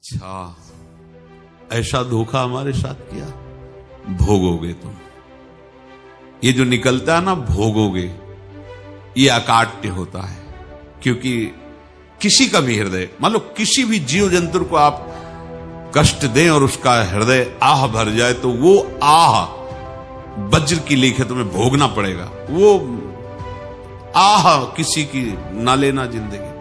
अच्छा, ऐसा धोखा हमारे साथ किया, भोगोगे तुम। ये जो निकलता है ना भोगोगे, ये अकाट्य होता है। क्योंकि किसी का भी हृदय, मान लो किसी भी जीव जंतु को आप कष्ट दें और उसका हृदय आह भर जाए, तो वो आह वज्र की लीक है, तुम्हें भोगना पड़ेगा। वो आह किसी की ना लेना जिंदगी।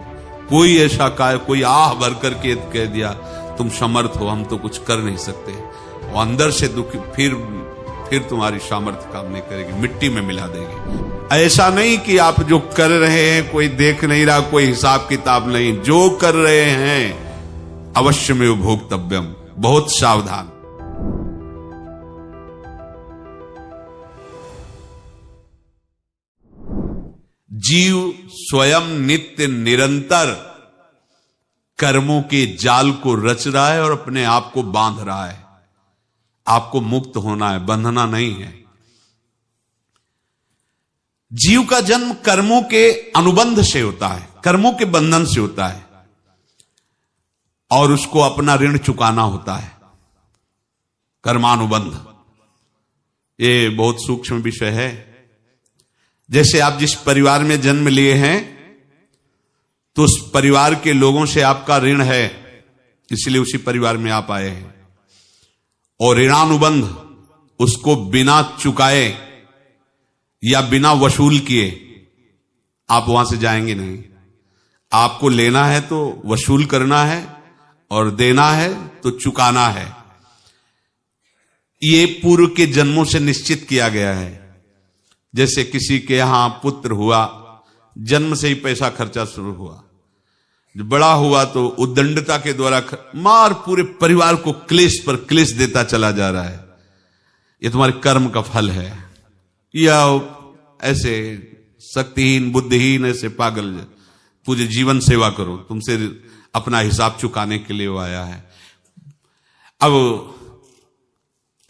कोई ऐसा कोई आह भर करके कह दिया तुम समर्थ हो, हम तो कुछ कर नहीं सकते, वो अंदर से दुखी, फिर तुम्हारी सामर्थ्य काम नहीं करेगी, मिट्टी में मिला देगी। ऐसा नहीं कि आप जो कर रहे हैं कोई देख नहीं रहा, कोई हिसाब किताब नहीं, जो कर रहे हैं अवश्य में भोक्तव्यम, बहुत सावधान। जीव स्वयं नित्य निरंतर कर्मों के जाल को रच रहा है और अपने आप को बांध रहा है। आपको मुक्त होना है, बंधना नहीं है। जीव का जन्म कर्मों के अनुबंध से होता है, कर्मों के बंधन से होता है, और उसको अपना ऋण चुकाना होता है। कर्मानुबंध ये बहुत सूक्ष्म विषय है। जैसे आप जिस परिवार में जन्म लिए हैं, तो उस परिवार के लोगों से आपका ऋण है, इसलिए उसी परिवार में आप आए हैं। और ऋणानुबंध, उसको बिना चुकाए या बिना वसूल किए आप वहां से जाएंगे नहीं। आपको लेना है तो वसूल करना है, और देना है तो चुकाना है। ये पूर्व के जन्मों से निश्चित किया गया है। जैसे किसी के यहां पुत्र हुआ, जन्म से ही पैसा खर्चा शुरू हुआ, जब बड़ा हुआ तो उद्दंडता के द्वारा मार पूरे परिवार को क्लेश पर क्लेश देता चला जा रहा है। ये तुम्हारे कर्म का फल है। या ऐसे शक्तिहीन बुद्धिहीन ऐसे पागल पूरे जीवन सेवा करो, तुमसे अपना हिसाब चुकाने के लिए वो आया है। अब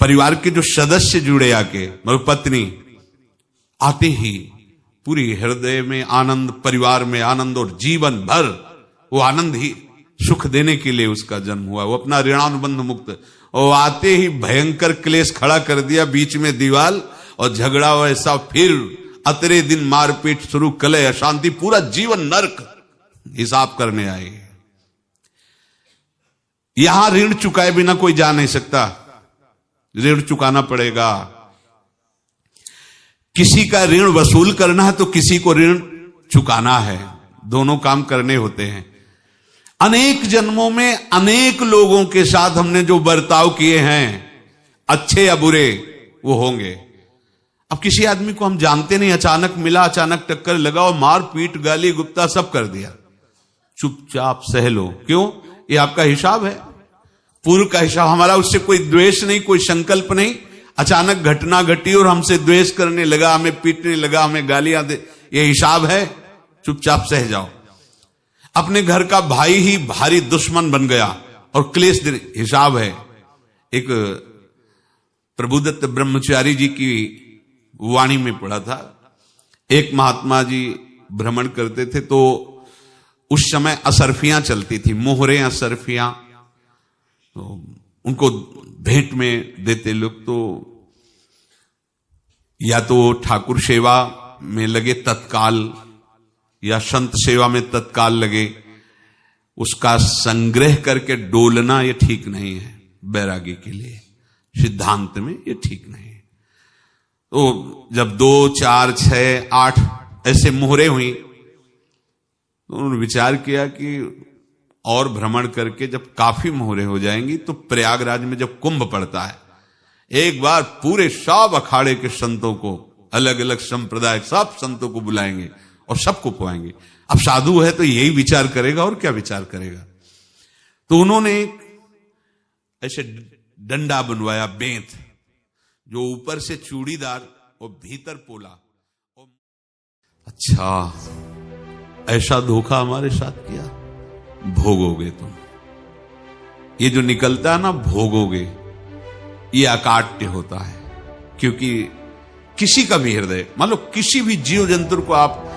परिवार के जो सदस्य जुड़े आके, मतलब पत्नी आते ही पूरी हृदय में आनंद, परिवार में आनंद, और जीवन भर वो आनंद ही सुख देने के लिए उसका जन्म हुआ। वो अपना ऋणानुबंध मुक्त, और आते ही भयंकर क्लेश खड़ा कर दिया, बीच में दीवाल और झगड़ा वैसा, फिर अतरे दिन मारपीट शुरू, कलह अशांति, पूरा जीवन नरक हिसाब करने आए। यहां ऋण चुकाए बिना कोई जा नहीं सकता, ऋण चुकाना पड़ेगा। किसी का ऋण वसूल करना है तो किसी को ऋण चुकाना है, दोनों काम करने होते हैं। अनेक जन्मों में अनेक लोगों के साथ हमने जो बर्ताव किए हैं, अच्छे या बुरे, वो होंगे। अब किसी आदमी को हम जानते नहीं, अचानक मिला, अचानक टक्कर लगा और मार पीट गाली गुप्ता सब कर दिया, चुपचाप सह लो। क्यों? ये आपका हिसाब है, पूर्व का हिसाब। हमारा उससे कोई द्वेष नहीं, कोई संकल्प नहीं। अचानक घटना घटी और हमसे द्वेष करने लगा, हमें पीटने लगा, हमें गालियां दे, ये हिसाब है, चुपचाप सह जाओ। अपने घर का भाई ही भारी दुश्मन बन गया और क्लेश देने, हिसाब है। एक प्रभुदत्त ब्रह्मचारी जी की वाणी में पढ़ा था, एक महात्मा जी भ्रमण करते थे, तो उस समय असरफियां चलती थी, मोहरे असरफियां, तो उनको भेंट में देते लोग। तो या तो ठाकुर सेवा में लगे तत्काल, या संत सेवा में तत्काल लगे, उसका संग्रह करके डोलना ये ठीक नहीं है बैरागी के लिए, सिद्धांत में ये ठीक नहीं है। तो जब 2, 4, 6, 8 ऐसे मोहरे हुई, तो उन्होंने विचार किया कि और भ्रमण करके जब काफी मोहरे हो जाएंगी तो प्रयागराज में जब कुंभ पड़ता है, एक बार पूरे सब अखाड़े के संतों को, अलग अलग संप्रदाय सब संतों को बुलाएंगे और सबको पुआएंगे। अब साधु है तो यही विचार करेगा, और क्या विचार करेगा। तो उन्होंने ऐसे डंडा बनवाया, बेंत, जो ऊपर से चूड़ीदार और भीतर पोला। अच्छा, ऐसा धोखा हमारे साथ किया, भोगोगे तुम। ये जो निकलता है ना भोगोगे, ये अकाट्य होता है। क्योंकि किसी का भी हृदय, मान लो किसी भी जीव जंतु को आप